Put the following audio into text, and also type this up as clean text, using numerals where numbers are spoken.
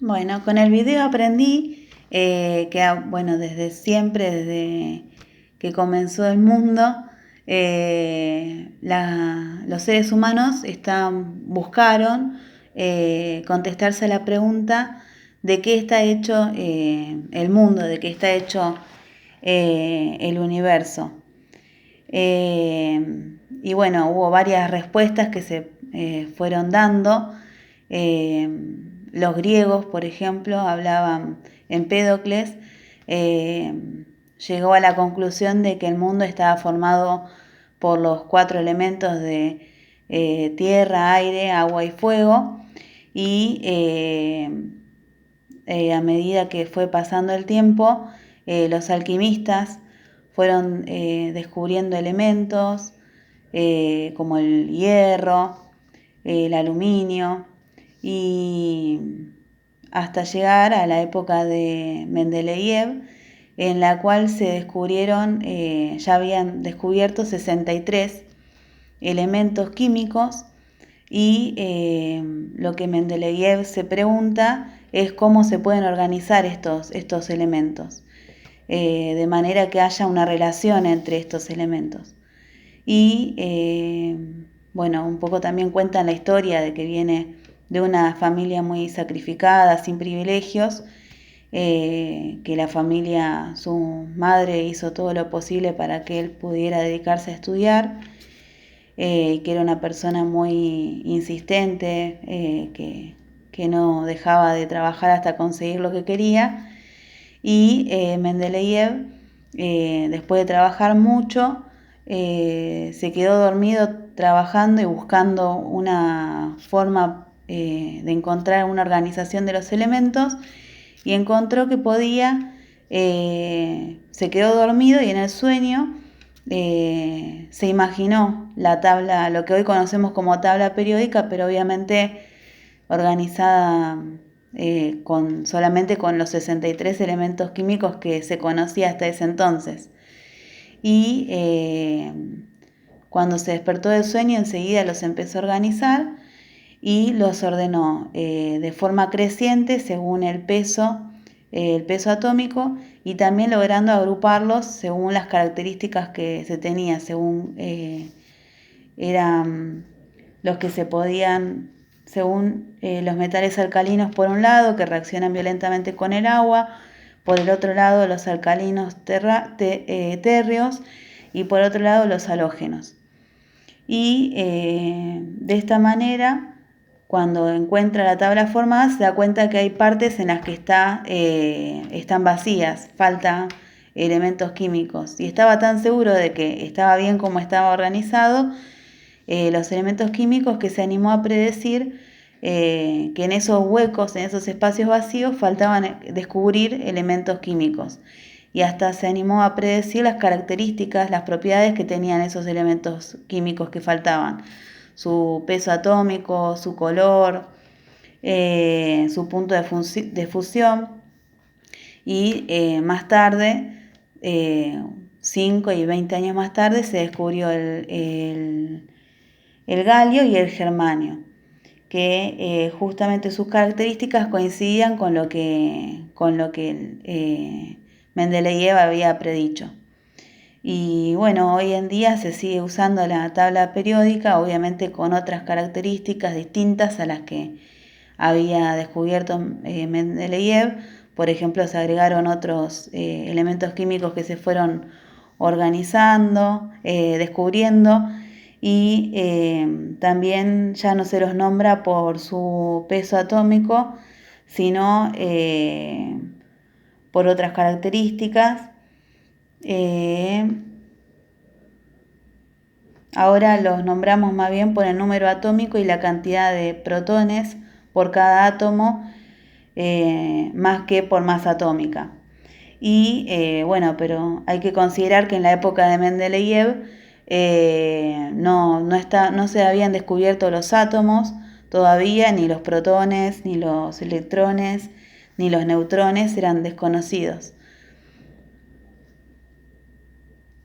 Bueno, con el video aprendí bueno, desde siempre, desde que comenzó el mundo, los seres humanos buscaron contestarse a la pregunta de qué está hecho el mundo, de qué está hecho el universo. Y bueno, hubo varias respuestas que se fueron dando. Los griegos, por ejemplo, hablaban, Empédocles, llegó a la conclusión de que el mundo estaba formado por los 4 elementos de tierra, aire, agua y fuego, y a medida que fue pasando el tiempo, los alquimistas fueron descubriendo elementos como el hierro, el aluminio, y hasta llegar a la época de Mendeleev, en la cual se descubrieron, ya habían descubierto 63 elementos químicos, y lo que Mendeleev se pregunta es cómo se pueden organizar estos elementos, de manera que haya una relación entre estos elementos. Y bueno, un poco también cuentan la historia de que viene de una familia muy sacrificada, sin privilegios, que la familia, su madre hizo todo lo posible para que él pudiera dedicarse a estudiar, que era una persona muy insistente, que no dejaba de trabajar hasta conseguir lo que quería. Y Mendeleev, después de trabajar mucho, se quedó dormido trabajando y buscando una forma de encontrar una organización de los elementos, y encontró que podía, se quedó dormido y en el sueño se imaginó la tabla, lo que hoy conocemos como tabla periódica, pero obviamente organizada solamente con los 63 elementos químicos que se conocía hasta ese entonces. Y cuando se despertó del sueño, enseguida los empezó a organizar y los ordenó de forma creciente según el peso atómico, y también logrando agruparlos según las características que se tenía, según eran los que se podían, según los metales alcalinos por un lado, que reaccionan violentamente con el agua, por el otro lado los alcalinos térreos, y por otro lado los halógenos. Y de esta manera, cuando encuentra la tabla formada, se da cuenta que hay partes en las que están vacías, faltan elementos químicos. Y estaba tan seguro de que estaba bien como estaba organizado los elementos químicos, que se animó a predecir que en esos huecos, en esos espacios vacíos, faltaban descubrir elementos químicos. Y hasta se animó a predecir las características, las propiedades que tenían esos elementos químicos que faltaban: su peso atómico, su color, su punto de fusión. Y más tarde, 5 y 20 años más tarde, se descubrió el galio y el germanio, que justamente sus características coincidían con lo que Mendeleev había predicho. Y bueno, hoy en día se sigue usando la tabla periódica, obviamente con otras características distintas a las que había descubierto Mendeleev. Por ejemplo, se agregaron otros elementos químicos que se fueron organizando, descubriendo, y también ya no se los nombra por su peso atómico, sino por otras características. Ahora los nombramos más bien por el número atómico y la cantidad de protones por cada átomo, más que por masa atómica. Y bueno, pero hay que considerar que en la época de Mendeleev no se habían descubierto los átomos todavía, ni los protones, ni los electrones, ni los neutrones eran desconocidos.